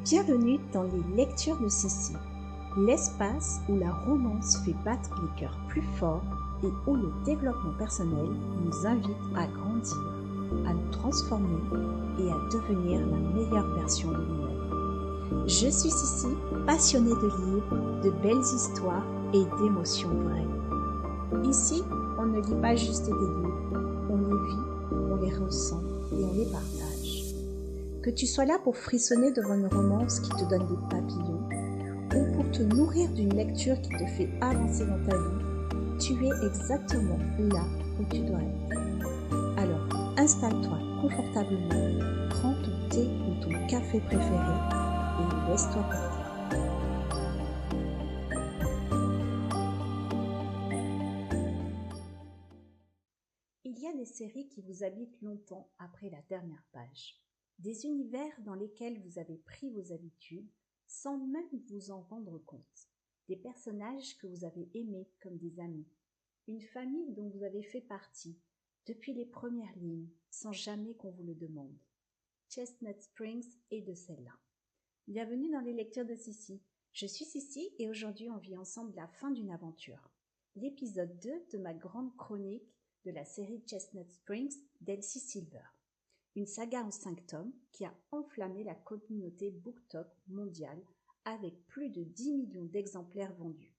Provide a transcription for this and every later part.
Bienvenue dans les lectures de Sissi, l'espace où la romance fait battre les cœurs plus forts et où le développement personnel nous invite à grandir, à nous transformer et à devenir la meilleure version de nous-mêmes. Je suis Sissi, passionnée de livres, de belles histoires et d'émotions vraies. Ici, on ne lit pas juste des livres, on les vit, on les ressent et on les partage. Que tu sois là pour frissonner devant une romance qui te donne des papillons ou pour te nourrir d'une lecture qui te fait avancer dans ta vie, tu es exactement là où tu dois être. Alors, installe-toi confortablement, prends ton thé ou ton café préféré et laisse-toi porter. Il y a des séries qui vous habitent longtemps après la dernière page. Des univers dans lesquels vous avez pris vos habitudes sans même vous en rendre compte. Des personnages que vous avez aimés comme des amis. Une famille dont vous avez fait partie depuis les premières lignes sans jamais qu'on vous le demande. Chestnut Springs est de celle-là. Bienvenue dans les lectures de Sissi. Je suis Sissi et aujourd'hui on vit ensemble la fin d'une aventure. L'épisode 2 de ma grande chronique de la série Chestnut Springs d'Elsie Silver. Une saga en 5 tomes qui a enflammé la communauté BookTok mondiale avec plus de 10 millions d'exemplaires vendus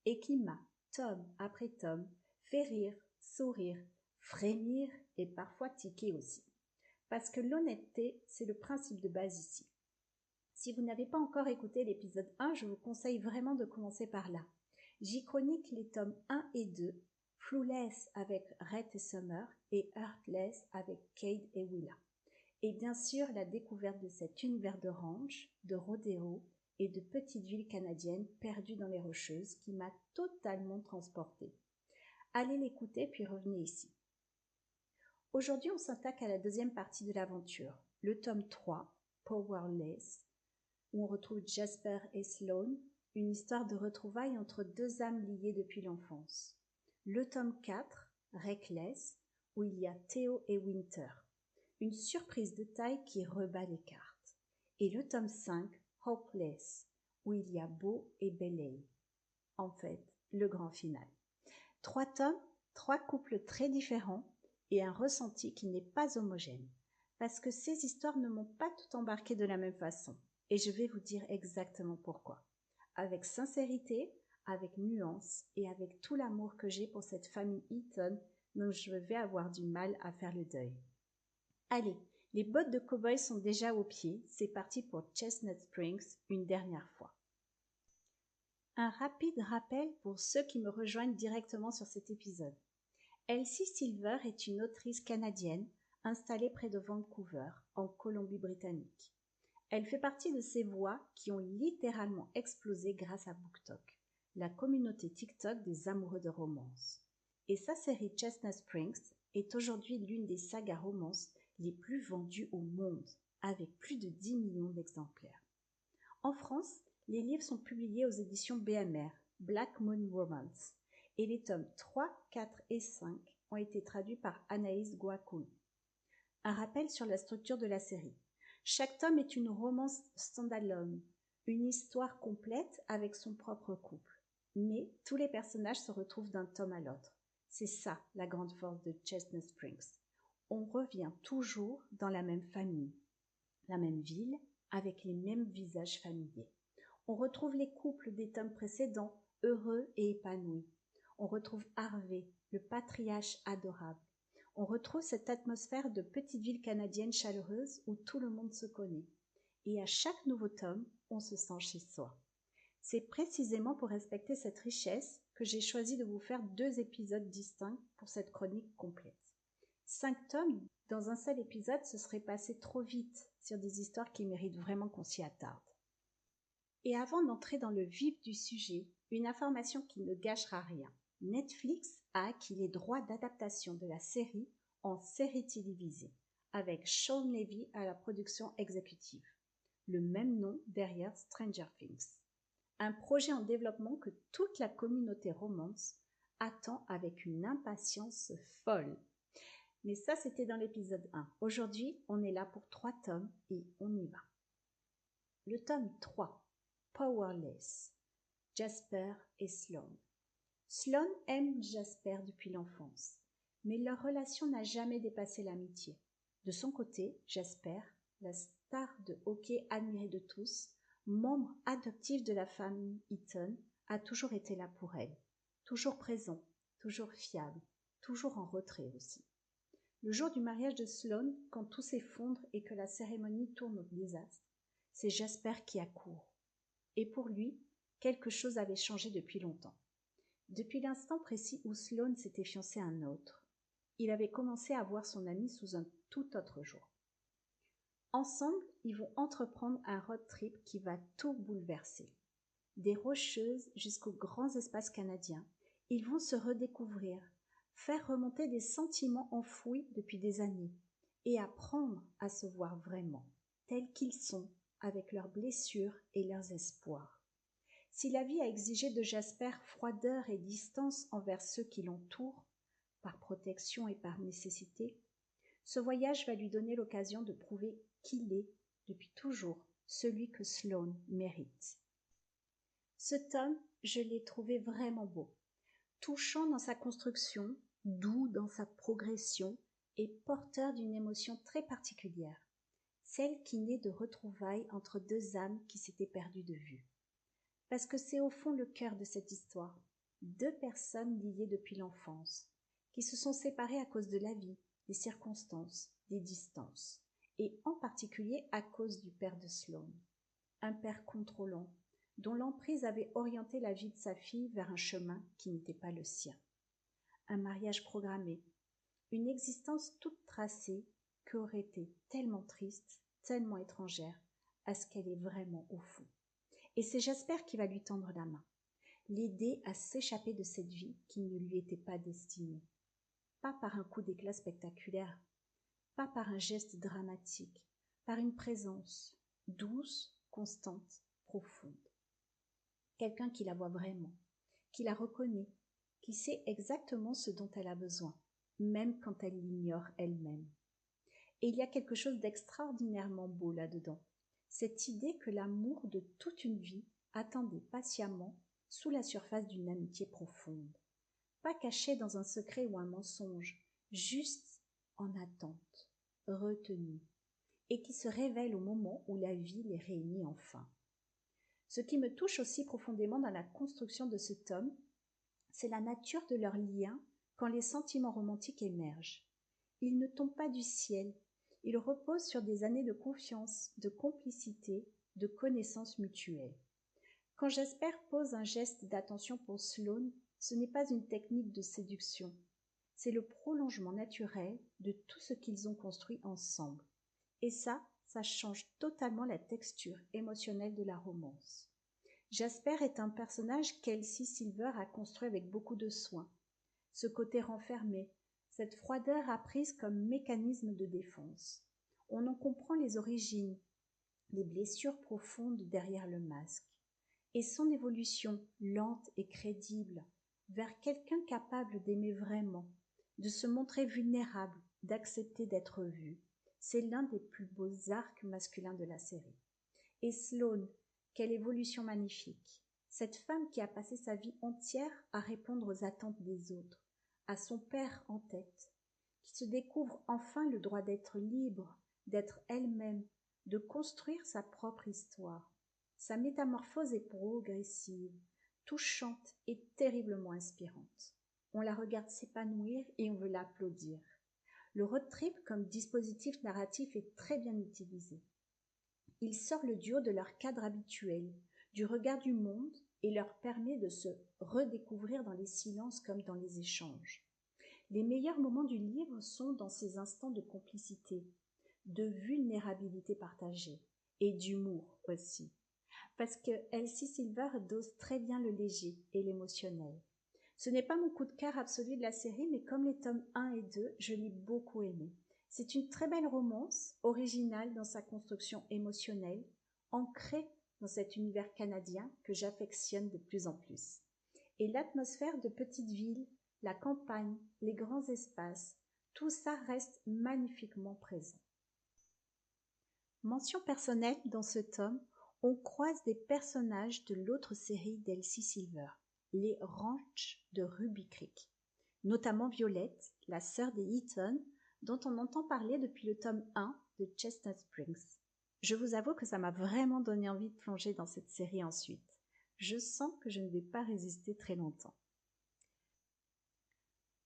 et qui m'a, tome après tome, fait rire, sourire, frémir et parfois tiquer aussi. Parce que l'honnêteté, c'est le principe de base ici. Si vous n'avez pas encore écouté l'épisode 1, je vous conseille vraiment de commencer par là. J'y chronique les tomes 1 et 2, Flawless avec Rhett et Summer et Heartless avec Cade et Willa. Et bien sûr, la découverte de cet univers de ranch, de rodéo et de petites villes canadiennes perdues dans les Rocheuses qui m'a totalement transportée. Allez l'écouter puis revenez ici. Aujourd'hui, on s'attaque à la deuxième partie de l'aventure, le tome 3, Powerless, où on retrouve Jasper et Sloane, une histoire de retrouvailles entre deux âmes liées depuis l'enfance. Le tome 4, Reckless, où il y a Theo et Winter. Une surprise de taille qui rebat les cartes. Et le tome 5, Hopeless, où il y a Beau et Bailey. En fait, le grand final. 3 tomes, 3 couples très différents et un ressenti qui n'est pas homogène. Parce que ces histoires ne m'ont pas tout embarqué de la même façon. Et je vais vous dire exactement pourquoi. Avec sincérité, avec nuance et avec tout l'amour que j'ai pour cette famille Eaton dont je vais avoir du mal à faire le deuil. Allez, les bottes de cow-boy sont déjà aux pieds, c'est parti pour Chestnut Springs une dernière fois. Un rapide rappel pour ceux qui me rejoignent directement sur cet épisode. Elsie Silver est une autrice canadienne installée près de Vancouver, en Colombie-Britannique. Elle fait partie de ces voix qui ont littéralement explosé grâce à BookTok, la communauté TikTok des amoureux de romance. Et sa série Chestnut Springs est aujourd'hui l'une des sagas romances les plus vendues au monde, avec plus de 10 millions d'exemplaires. En France, les livres sont publiés aux éditions BMR, Black Moon Romance, et les tomes 3, 4 et 5 ont été traduits par Anaïs Gouakoun. Un rappel sur la structure de la série. Chaque tome est une romance standalone, une histoire complète avec son propre couple. Mais tous les personnages se retrouvent d'un tome à l'autre. C'est ça la grande force de Chestnut Springs. On revient toujours dans la même famille, la même ville, avec les mêmes visages familiers. On retrouve les couples des tomes précédents, heureux et épanouis. On retrouve Harvey, le patriarche adorable. On retrouve cette atmosphère de petite ville canadienne chaleureuse où tout le monde se connaît. Et à chaque nouveau tome, on se sent chez soi. C'est précisément pour respecter cette richesse que j'ai choisi de vous faire 2 épisodes distincts pour cette chronique complète. 5 tomes dans un seul épisode, ce serait passé trop vite sur des histoires qui méritent vraiment qu'on s'y attarde. Et avant d'entrer dans le vif du sujet, une information qui ne gâchera rien. Netflix a acquis les droits d'adaptation de la série en série télévisée, avec Sean Levy à la production exécutive. Le même nom derrière Stranger Things. Un projet en développement que toute la communauté romance attend avec une impatience folle. Mais ça, c'était dans l'épisode 1. Aujourd'hui, on est là pour 3 tomes et on y va. Le tome 3, Powerless, Jasper et Sloane. Sloane aime Jasper depuis l'enfance, mais leur relation n'a jamais dépassé l'amitié. De son côté, Jasper, la star de hockey admirée de tous, membre adoptif de la famille Eaton, a toujours été là pour elle, toujours présent, toujours fiable, toujours en retrait aussi. Le jour du mariage de Sloane, quand tout s'effondre et que la cérémonie tourne au désastre, c'est Jasper qui accourt. Et pour lui, quelque chose avait changé depuis longtemps. Depuis l'instant précis où Sloane s'était fiancé à un autre, il avait commencé à voir son ami sous un tout autre jour. Ensemble, ils vont entreprendre un road trip qui va tout bouleverser. Des Rocheuses jusqu'aux grands espaces canadiens, ils vont se redécouvrir, faire remonter des sentiments enfouis depuis des années et apprendre à se voir vraiment, tels qu'ils sont, avec leurs blessures et leurs espoirs. Si la vie a exigé de Jasper froideur et distance envers ceux qui l'entourent, par protection et par nécessité, ce voyage va lui donner l'occasion de prouver qu'il est, depuis toujours, celui que Sloane mérite. Ce tome, je l'ai trouvé vraiment beau, touchant dans sa construction, doux dans sa progression et porteur d'une émotion très particulière, celle qui naît de retrouvailles entre deux âmes qui s'étaient perdues de vue. Parce que c'est au fond le cœur de cette histoire, deux personnes liées depuis l'enfance, qui se sont séparées à cause de la vie, des circonstances, des distances, et en particulier à cause du père de Sloane, un père contrôlant, dont l'emprise avait orienté la vie de sa fille vers un chemin qui n'était pas le sien. Un mariage programmé, une existence toute tracée qui aurait été tellement triste, tellement étrangère à ce qu'elle est vraiment au fond. Et c'est Jasper qui va lui tendre la main, l'aider à s'échapper de cette vie qui ne lui était pas destinée. Pas par un coup d'éclat spectaculaire, pas par un geste dramatique, par une présence douce, constante, profonde. Quelqu'un qui la voit vraiment, qui la reconnaît, qui sait exactement ce dont elle a besoin, même quand elle l'ignore elle-même. Et il y a quelque chose d'extraordinairement beau là-dedans, cette idée que l'amour de toute une vie attendait patiemment sous la surface d'une amitié profonde, pas cachée dans un secret ou un mensonge, juste en attente, retenue, et qui se révèle au moment où la vie les réunit enfin. Ce qui me touche aussi profondément dans la construction de ce tome, c'est la nature de leur lien quand les sentiments romantiques émergent. Ils ne tombent pas du ciel, ils reposent sur des années de confiance, de complicité, de connaissance mutuelle. Quand Jasper pose un geste d'attention pour Sloane, ce n'est pas une technique de séduction, c'est le prolongement naturel de tout ce qu'ils ont construit ensemble. Et ça change totalement la texture émotionnelle de la romance. Jasper est un personnage qu'Elsie Silver a construit avec beaucoup de soin. Ce côté renfermé, cette froideur apprise comme mécanisme de défense. On en comprend les origines, les blessures profondes derrière le masque, et son évolution lente et crédible vers quelqu'un capable d'aimer vraiment, de se montrer vulnérable, d'accepter d'être vu. C'est l'un des plus beaux arcs masculins de la série. Et Sloane, quelle évolution magnifique. Cette femme qui a passé sa vie entière à répondre aux attentes des autres, à son père en tête, qui se découvre enfin le droit d'être libre, d'être elle-même, de construire sa propre histoire. Sa métamorphose est progressive, touchante et terriblement inspirante. On la regarde s'épanouir et on veut l'applaudir. Le road trip comme dispositif narratif est très bien utilisé. Il sort le duo de leur cadre habituel, du regard du monde et leur permet de se redécouvrir dans les silences comme dans les échanges. Les meilleurs moments du livre sont dans ces instants de complicité, de vulnérabilité partagée et d'humour aussi. Parce que Elsie Silver dose très bien le léger et l'émotionnel. Ce n'est pas mon coup de cœur absolu de la série, mais comme les tomes 1 et 2, je l'ai beaucoup aimé. C'est une très belle romance, originale dans sa construction émotionnelle, ancrée dans cet univers canadien que j'affectionne de plus en plus. Et l'atmosphère de petite ville, la campagne, les grands espaces, tout ça reste magnifiquement présent. Mention personnelle dans ce tome, on croise des personnages de l'autre série d'Elsie Silver, les Ranch de Ruby Creek, notamment Violette, la sœur des Eaton, dont on entend parler depuis le tome 1 de Chestnut Springs. Je vous avoue que ça m'a vraiment donné envie de plonger dans cette série ensuite. Je sens que je ne vais pas résister très longtemps.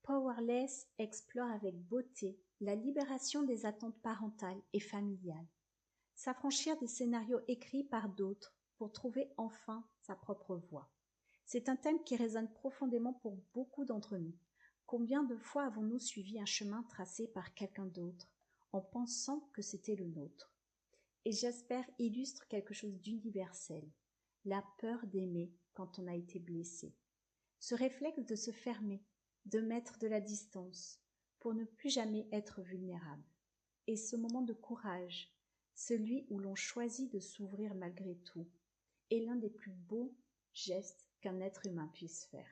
Powerless explore avec beauté la libération des attentes parentales et familiales, s'affranchir des scénarios écrits par d'autres pour trouver enfin sa propre voie. C'est un thème qui résonne profondément pour beaucoup d'entre nous. Combien de fois avons-nous suivi un chemin tracé par quelqu'un d'autre en pensant que c'était le nôtre? Et j'espère illustre quelque chose d'universel, la peur d'aimer quand on a été blessé. Ce réflexe de se fermer, de mettre de la distance, pour ne plus jamais être vulnérable. Et ce moment de courage, celui où l'on choisit de s'ouvrir malgré tout, est l'un des plus beaux gestes qu'un être humain puisse faire.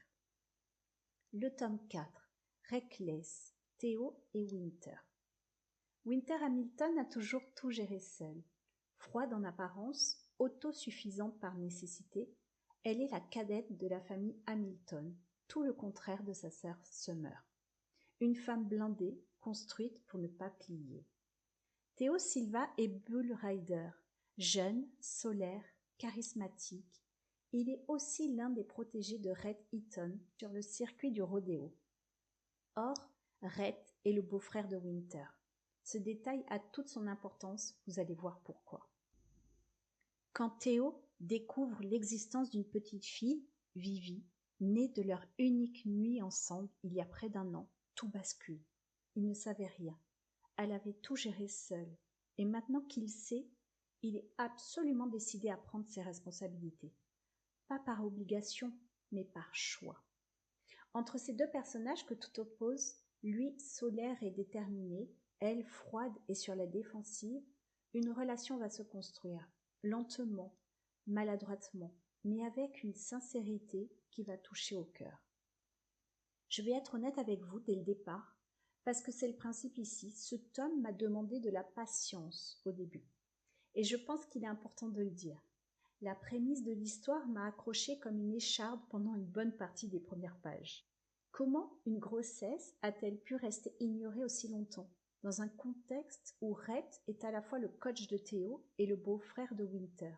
Le tome 4, Reckless, Theo et Winter. Winter Hamilton a toujours tout géré seule. Froide en apparence, autosuffisante par nécessité, elle est la cadette de la famille Hamilton, tout le contraire de sa sœur Summer. Une femme blindée, construite pour ne pas plier. Theo Silva est Bull Rider, jeune, solaire, charismatique. Il est aussi l'un des protégés de Rhett Eaton sur le circuit du rodéo. Or, Rhett est le beau-frère de Winter. Ce détail a toute son importance, vous allez voir pourquoi. Quand Theo découvre l'existence d'une petite fille, Vivi, née de leur unique nuit ensemble il y a près d'1 an, tout bascule. Il ne savait rien. Elle avait tout géré seule. Et maintenant qu'il sait, il est absolument décidé à prendre ses responsabilités. Pas par obligation, mais par choix. Entre ces deux personnages que tout oppose, lui solaire et déterminé, elle froide et sur la défensive, une relation va se construire, lentement, maladroitement, mais avec une sincérité qui va toucher au cœur. Je vais être honnête avec vous dès le départ, parce que c'est le principe ici, ce tome m'a demandé de la patience au début. Et je pense qu'il est important de le dire. La prémisse de l'histoire m'a accrochée comme une écharde pendant une bonne partie des premières pages. Comment une grossesse a-t-elle pu rester ignorée aussi longtemps, dans un contexte où Rhett est à la fois le coach de Theo et le beau-frère de Winter?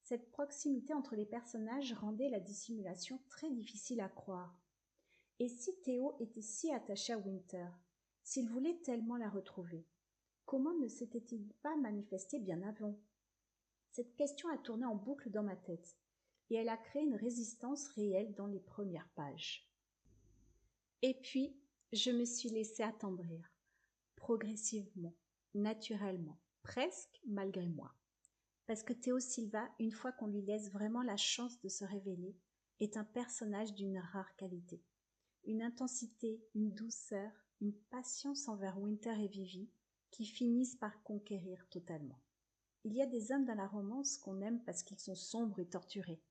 Cette proximité entre les personnages rendait la dissimulation très difficile à croire. Et si Theo était si attaché à Winter, s'il voulait tellement la retrouver, comment ne s'était-il pas manifesté bien avant? Cette question a tourné en boucle dans ma tête, et elle a créé une résistance réelle dans les premières pages. Et puis, je me suis laissée attendrir, progressivement, naturellement, presque malgré moi. Parce que Theo Silva, une fois qu'on lui laisse vraiment la chance de se révéler, est un personnage d'une rare qualité. Une intensité, une douceur, une patience envers Winter et Vivi qui finissent par conquérir totalement. Il y a des hommes dans la romance qu'on aime parce qu'ils sont sombres et torturés.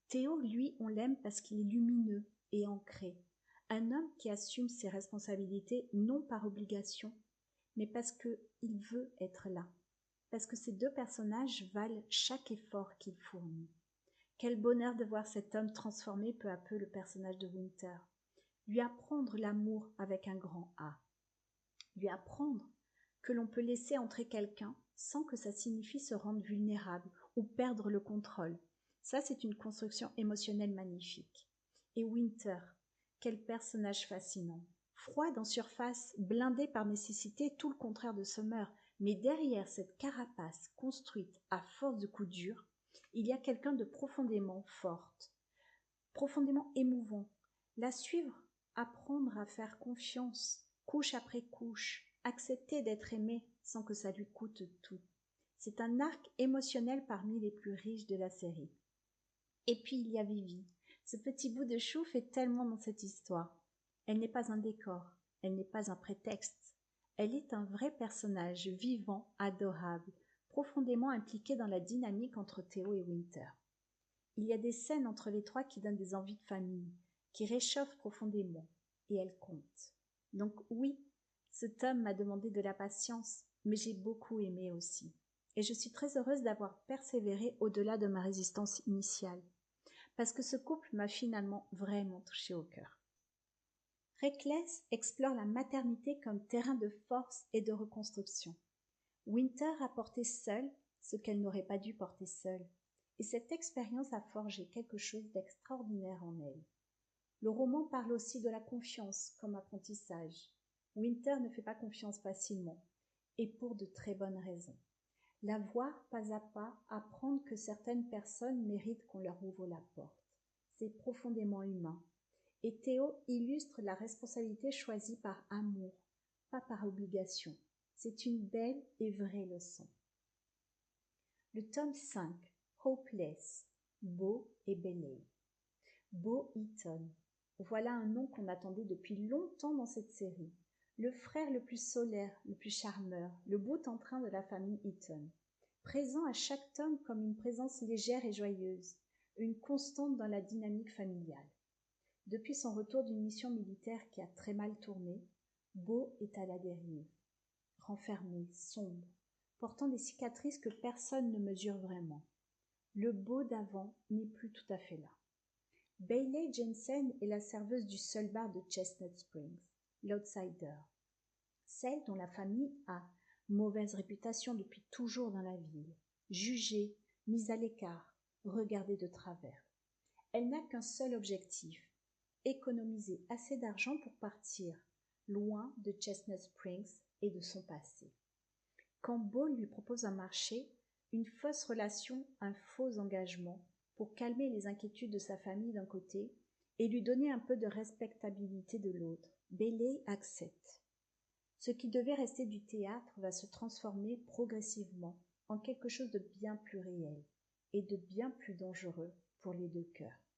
Theo, lui, on l'aime parce qu'il est lumineux et ancré. Un homme qui assume ses responsabilités non par obligation, mais parce qu'il veut être là. Parce que ces deux personnages valent chaque effort qu'il fournit. Quel bonheur de voir cet homme transformer peu à peu le personnage de Winter. Lui apprendre l'amour avec un grand A. Lui apprendre que l'on peut laisser entrer quelqu'un sans que ça signifie se rendre vulnérable ou perdre le contrôle. Ça, c'est une construction émotionnelle magnifique. Et Winter, quel personnage fascinant. Froide en surface, blindé par nécessité, tout le contraire de Summer, mais derrière cette carapace construite à force de coups durs, il y a quelqu'un de profondément forte, profondément émouvant. La suivre, apprendre à faire confiance, couche après couche, accepter d'être aimé sans que ça lui coûte tout. C'est un arc émotionnel parmi les plus riches de la série. Et puis il y a Vivi. Ce petit bout de chou fait tellement dans cette histoire. Elle n'est pas un décor, elle n'est pas un prétexte. Elle est un vrai personnage vivant, adorable, profondément impliqué dans la dynamique entre Theo et Winter. Il y a des scènes entre les trois qui donnent des envies de famille, qui réchauffent profondément, et elles comptent. Donc oui, ce tome m'a demandé de la patience, mais j'ai beaucoup aimé aussi. Et je suis très heureuse d'avoir persévéré au-delà de ma résistance initiale, parce que ce couple m'a finalement vraiment touchée au cœur. Reckless explore la maternité comme terrain de force et de reconstruction. Winter a porté seule ce qu'elle n'aurait pas dû porter seule, et cette expérience a forgé quelque chose d'extraordinaire en elle. Le roman parle aussi de la confiance comme apprentissage. Winter ne fait pas confiance facilement, et pour de très bonnes raisons. La voir pas à pas apprendre que certaines personnes méritent qu'on leur ouvre la porte. C'est profondément humain. Et Théo illustre la responsabilité choisie par amour, pas par obligation. C'est une belle et vraie leçon. Le tome 5, Hopeless, Bo et Bailey. Bo Eaton. Voilà un nom qu'on attendait depuis longtemps dans cette série. Le frère le plus solaire, le plus charmeur, le bout en train de la famille Eaton. Présent à chaque tome comme une présence légère et joyeuse, une constante dans la dynamique familiale. Depuis son retour d'une mission militaire qui a très mal tourné, Bo est à la dérive. Renfermé, sombre, portant des cicatrices que personne ne mesure vraiment. Le Bo d'avant n'est plus tout à fait là. Bailey Jensen est la serveuse du seul bar de Chestnut Springs, l'outsider. Celle dont la famille a mauvaise réputation depuis toujours dans la ville, jugée, mise à l'écart, regardée de travers. Elle n'a qu'un seul objectif, économiser assez d'argent pour partir, loin de Chestnut Springs et de son passé. Quand Bo lui propose un marché, une fausse relation, un faux engagement, pour calmer les inquiétudes de sa famille d'un côté et lui donner un peu de respectabilité de l'autre, Bailey accepte. Ce qui devait rester du théâtre va se transformer progressivement en quelque chose de bien plus réel et de bien plus dangereux pour les deux cœurs.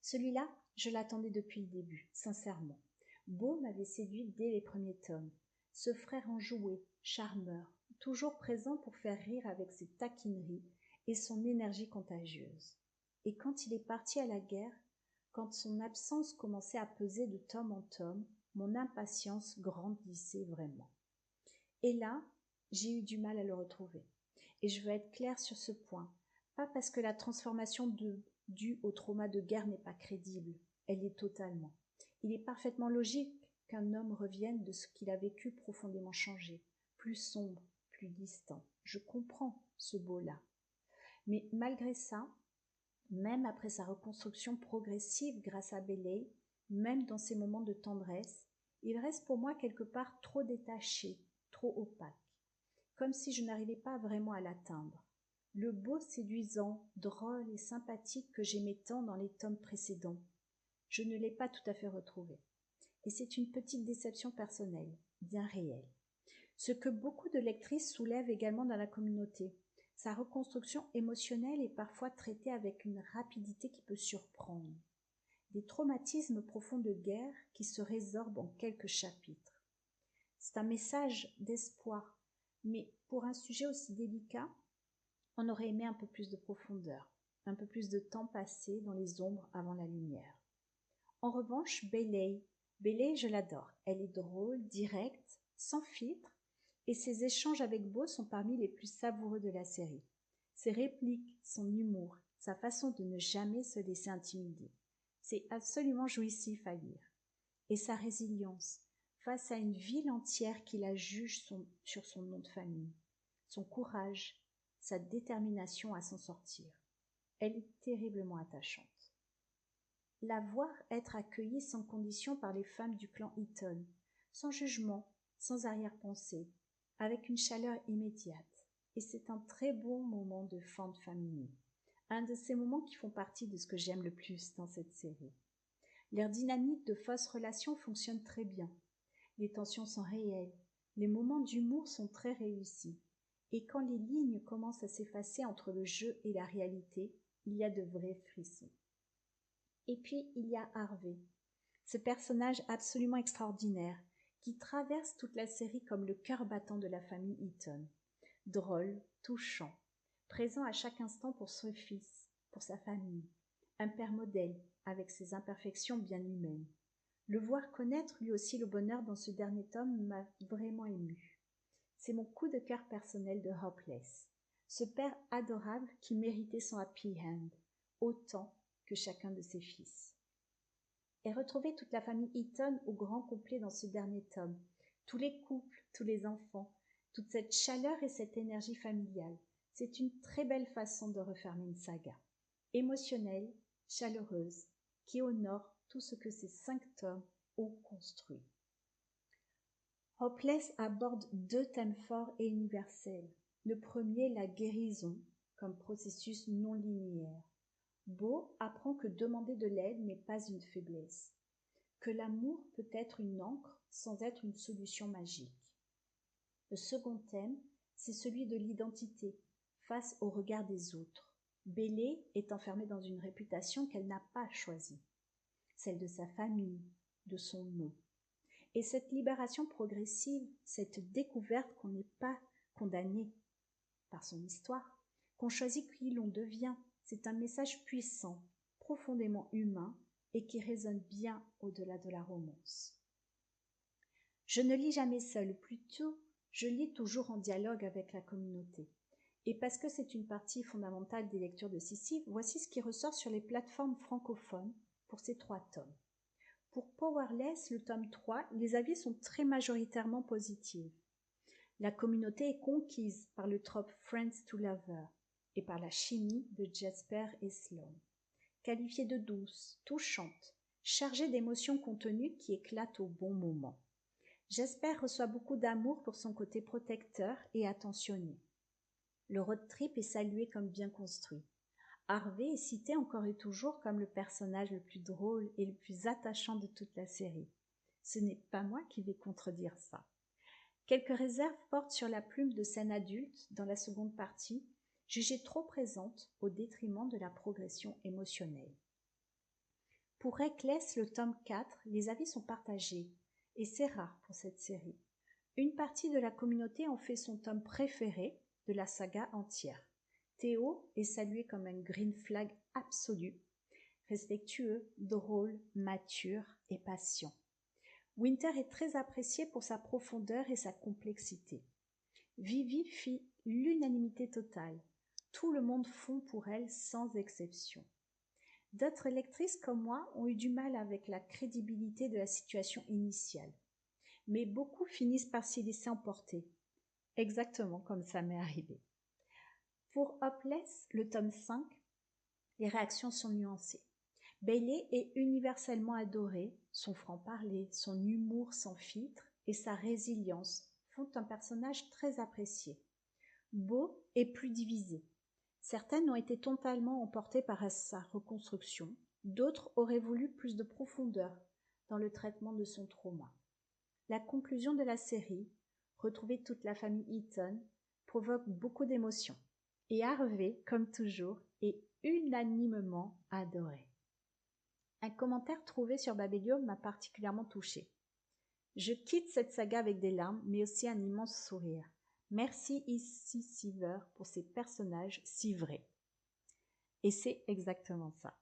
Celui-là, je l'attendais depuis le début, sincèrement. Bo m'avait séduit dès les premiers tomes. Ce frère enjoué, charmeur, toujours présent pour faire rire avec ses taquineries et son énergie contagieuse. Et quand il est parti à la guerre, quand son absence commençait à peser de tome en tome, mon impatience grandissait vraiment. Et là, j'ai eu du mal à le retrouver. Et je veux être claire sur ce point. Pas parce que la transformation due au trauma de guerre n'est pas crédible. Elle est totalement. Il est parfaitement logique qu'un homme revienne de ce qu'il a vécu profondément changé, plus sombre, plus distant. Je comprends ce beau-là. Mais malgré ça, même après sa reconstruction progressive grâce à Bailey, même dans ses moments de tendresse, il reste pour moi quelque part trop détaché, trop opaque, comme si je n'arrivais pas vraiment à l'atteindre. Le beau séduisant, drôle et sympathique que j'aimais tant dans les tomes précédents, je ne l'ai pas tout à fait retrouvé. Et c'est une petite déception personnelle, bien réelle. Ce que beaucoup de lectrices soulèvent également dans la communauté. Sa reconstruction émotionnelle est parfois traitée avec une rapidité qui peut surprendre. Des traumatismes profonds de guerre qui se résorbent en quelques chapitres. C'est un message d'espoir, mais pour un sujet aussi délicat, on aurait aimé un peu plus de profondeur, un peu plus de temps passé dans les ombres avant la lumière. En revanche, Bailey, je l'adore. Elle est drôle, directe, sans filtre, et ses échanges avec Bo sont parmi les plus savoureux de la série. Ses répliques, son humour, sa façon de ne jamais se laisser intimider. C'est absolument jouissif à lire. Et sa résilience, face à une ville entière qui la juge sur son nom de famille. Son courage, sa détermination à s'en sortir. Elle est terriblement attachante. La voir être accueillie sans condition par les femmes du clan Eaton, sans jugement, sans arrière-pensée, avec une chaleur immédiate. Et c'est un très bon moment de fin de famille. Un de ces moments qui font partie de ce que j'aime le plus dans cette série. Leur dynamique de fausse relation fonctionne très bien. Les tensions sont réelles, les moments d'humour sont très réussis. Et quand les lignes commencent à s'effacer entre le jeu et la réalité, il y a de vrais frissons. Et puis, il y a Harvey, ce personnage absolument extraordinaire qui traverse toute la série comme le cœur battant de la famille Eaton. Drôle, touchant, présent à chaque instant pour son fils, pour sa famille. Un père modèle, avec ses imperfections bien humaines. Le voir connaître lui aussi le bonheur dans ce dernier tome m'a vraiment émue. C'est mon coup de cœur personnel de Hopeless. Ce père adorable qui méritait son happy end, autant que chacun de ses fils. Et retrouver toute la famille Eaton au grand complet dans ce dernier tome. Tous les couples, tous les enfants, toute cette chaleur et cette énergie familiale. C'est une très belle façon de refermer une saga. Émotionnelle, chaleureuse, qui honore tout ce que ces 5 tomes ont construit. Hopeless aborde 2 thèmes forts et universels. Le premier, la guérison, comme processus non linéaire. Beau apprend que demander de l'aide n'est pas une faiblesse, que l'amour peut être une encre sans être une solution magique. Le second thème, c'est celui de l'identité, face au regard des autres. Bailey est enfermée dans une réputation qu'elle n'a pas choisie, celle de sa famille, de son nom. Et cette libération progressive, cette découverte qu'on n'est pas condamné par son histoire, qu'on choisit qui l'on devient, c'est un message puissant, profondément humain et qui résonne bien au-delà de la romance. Je ne lis jamais seule, ou plutôt, je lis toujours en dialogue avec la communauté. Et parce que c'est une partie fondamentale des lectures de Sissi, voici ce qui ressort sur les plateformes francophones pour ces 3 tomes. Pour Powerless, le tome 3, les avis sont très majoritairement positifs. La communauté est conquise par le trope Friends to Lover et par la chimie de Jasper et Sloane. Qualifiée de douce, touchante, chargée d'émotions contenues qui éclatent au bon moment. Jasper reçoit beaucoup d'amour pour son côté protecteur et attentionné. Le road trip est salué comme bien construit. Harvey est cité encore et toujours comme le personnage le plus drôle et le plus attachant de toute la série. Ce n'est pas moi qui vais contredire ça. Quelques réserves portent sur la plume de scène adulte dans la seconde partie, jugée trop présente au détriment de la progression émotionnelle. Pour Reckless, le tome 4, les avis sont partagés, et c'est rare pour cette série. Une partie de la communauté en fait son tome préféré de la saga entière. Théo est salué comme un green flag absolu, respectueux, drôle, mature et patient. Winter est très apprécié pour sa profondeur et sa complexité. Vivi fit l'unanimité totale. Tout le monde fond pour elle sans exception. D'autres lectrices comme moi ont eu du mal avec la crédibilité de la situation initiale. Mais beaucoup finissent par s'y laisser emporter, exactement comme ça m'est arrivé. Pour Hopeless, le tome 5, les réactions sont nuancées. Bailey est universellement adoré, son franc-parler, son humour sans filtre et sa résilience font un personnage très apprécié. Beau est plus divisé. Certaines ont été totalement emportées par sa reconstruction, d'autres auraient voulu plus de profondeur dans le traitement de son trauma. La conclusion de la série, retrouver toute la famille Eaton, provoque beaucoup d'émotions. Et Harvey, comme toujours, est unanimement adoré. Un commentaire trouvé sur Babelio m'a particulièrement touchée. Je quitte cette saga avec des larmes, mais aussi un immense sourire. Merci Issy Seaver pour ces personnages si vrais. Et c'est exactement ça.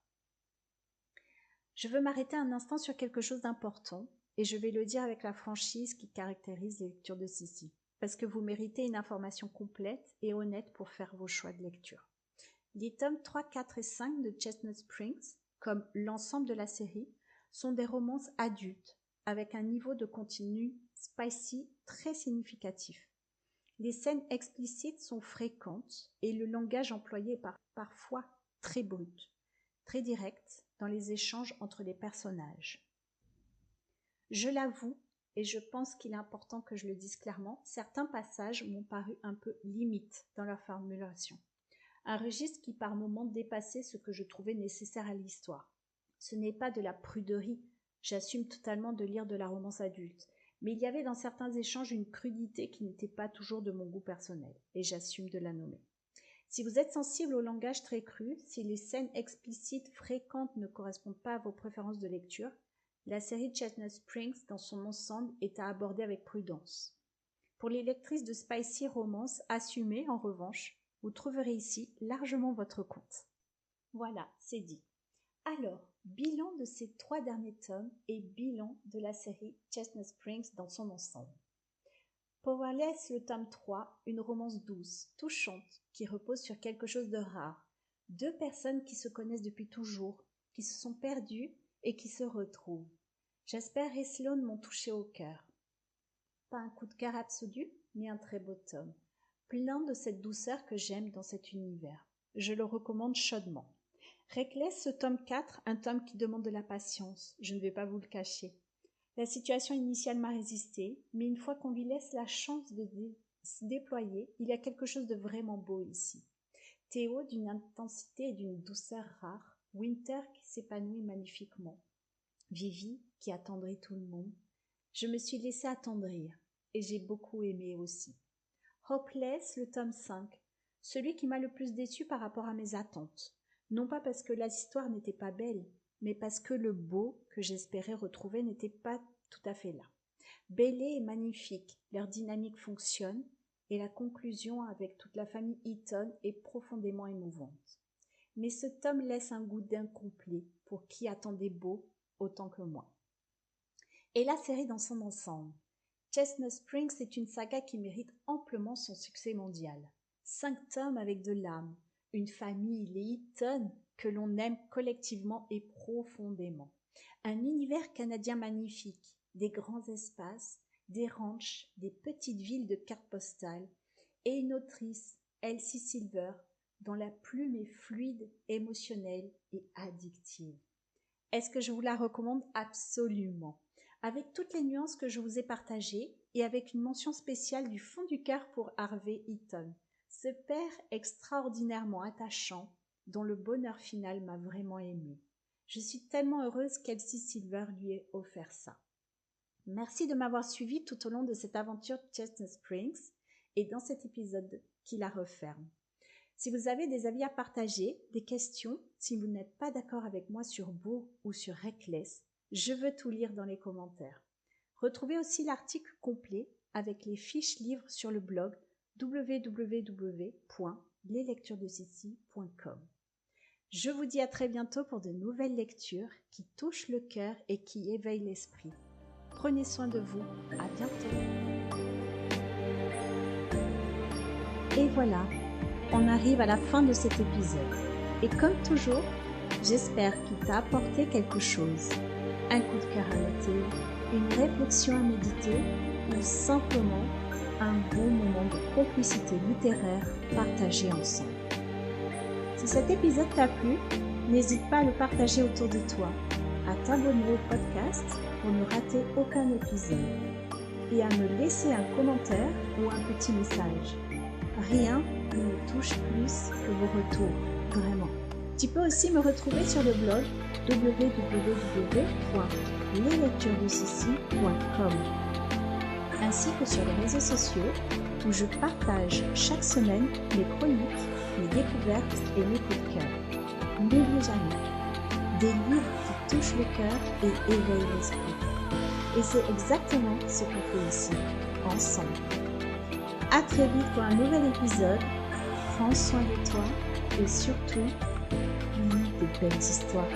Je veux m'arrêter un instant sur quelque chose d'important, et je vais le dire avec la franchise qui caractérise les lectures de Sissi, parce que vous méritez une information complète et honnête pour faire vos choix de lecture. Les tomes 3, 4 et 5 de Chestnut Springs, comme l'ensemble de la série, sont des romances adultes, avec un niveau de contenu spicy très significatif. Les scènes explicites sont fréquentes et le langage employé est parfois très brut, très direct dans les échanges entre les personnages. Je l'avoue, et je pense qu'il est important que je le dise clairement, certains passages m'ont paru un peu limites dans leur formulation. Un registre qui par moments dépassait ce que je trouvais nécessaire à l'histoire. Ce n'est pas de la pruderie, j'assume totalement de lire de la romance adulte, mais il y avait dans certains échanges une crudité qui n'était pas toujours de mon goût personnel, et j'assume de la nommer. Si vous êtes sensible au langage très cru, si les scènes explicites fréquentes ne correspondent pas à vos préférences de lecture, la série Chestnut Springs dans son ensemble est à aborder avec prudence. Pour les lectrices de spicy romance assumées, en revanche, vous trouverez ici largement votre compte. Voilà, c'est dit. Alors, bilan de ces 3 derniers tomes et bilan de la série Chestnut Springs dans son ensemble. Powerless, le tome 3, une romance douce, touchante, qui repose sur quelque chose de rare. 2 personnes qui se connaissent depuis toujours, qui se sont perdues et qui se retrouvent. Jasper et Sloane m'ont touché au cœur. Pas un coup de cœur absolu, mais un très beau tome. Plein de cette douceur que j'aime dans cet univers. Je le recommande chaudement. Reckless, ce tome 4, un tome qui demande de la patience, je ne vais pas vous le cacher. La situation initiale m'a résisté, mais une fois qu'on lui laisse la chance de se déployer, il y a quelque chose de vraiment beau ici. Théo d'une intensité et d'une douceur rare, Winter qui s'épanouit magnifiquement, Vivi qui attendrit tout le monde. Je me suis laissée attendrir et j'ai beaucoup aimé aussi. Hopeless, le tome 5, celui qui m'a le plus déçu par rapport à mes attentes. Non pas parce que l'histoire n'était pas belle, mais parce que le beau que j'espérais retrouver n'était pas tout à fait là. Bailey est magnifique, leur dynamique fonctionne et la conclusion avec toute la famille Eaton est profondément émouvante. Mais ce tome laisse un goût d'incomplet pour qui attendait beau autant que moi. Et la série dans son ensemble. Chestnut Springs est une saga qui mérite amplement son succès mondial. 5 tomes avec de l'âme, une famille, les Eaton, que l'on aime collectivement et profondément. Un univers canadien magnifique, des grands espaces, des ranchs, des petites villes de cartes postales, et une autrice, Elsie Silver, dont la plume est fluide, émotionnelle et addictive. Est-ce que je vous la recommande? Absolument. Avec toutes les nuances que je vous ai partagées et avec une mention spéciale du fond du cœur pour Harvey Eaton, ce père extraordinairement attachant dont le bonheur final m'a vraiment émue. Je suis tellement heureuse qu'Elsie Silver lui ait offert ça. Merci de m'avoir suivi tout au long de cette aventure Chestnut Springs et dans cet épisode qui la referme. Si vous avez des avis à partager, des questions, si vous n'êtes pas d'accord avec moi sur Beau ou sur Reckless, je veux tout lire dans les commentaires. Retrouvez aussi l'article complet avec les fiches livres sur le blog www.leslecturesdecici.com. Je vous dis à très bientôt pour de nouvelles lectures qui touchent le cœur et qui éveillent l'esprit. Prenez soin de vous, à bientôt. Et voilà, on arrive à la fin de cet épisode. Et comme toujours, j'espère qu'il t'a apporté quelque chose. Un coup de cœur à noter, une réflexion à méditer ou simplement un bon moment de complicité littéraire partagé ensemble. Si cet épisode t'a plu, n'hésite pas à le partager autour de toi, à t'abonner au podcast pour ne rater aucun épisode et à me laisser un commentaire ou un petit message. Rien ne me touche plus que vos retours, vraiment. Tu peux aussi me retrouver sur le blog www.leslecturesdecici.com ainsi que sur les réseaux sociaux où je partage chaque semaine mes chroniques, mes découvertes et mes coups de cœur. N'oublie jamais, des livres qui touchent le cœur et éveillent l'esprit. Et c'est exactement ce qu'on fait ici, ensemble. À très vite pour un nouvel épisode. Prends soin de toi et surtout, lis de belles histoires.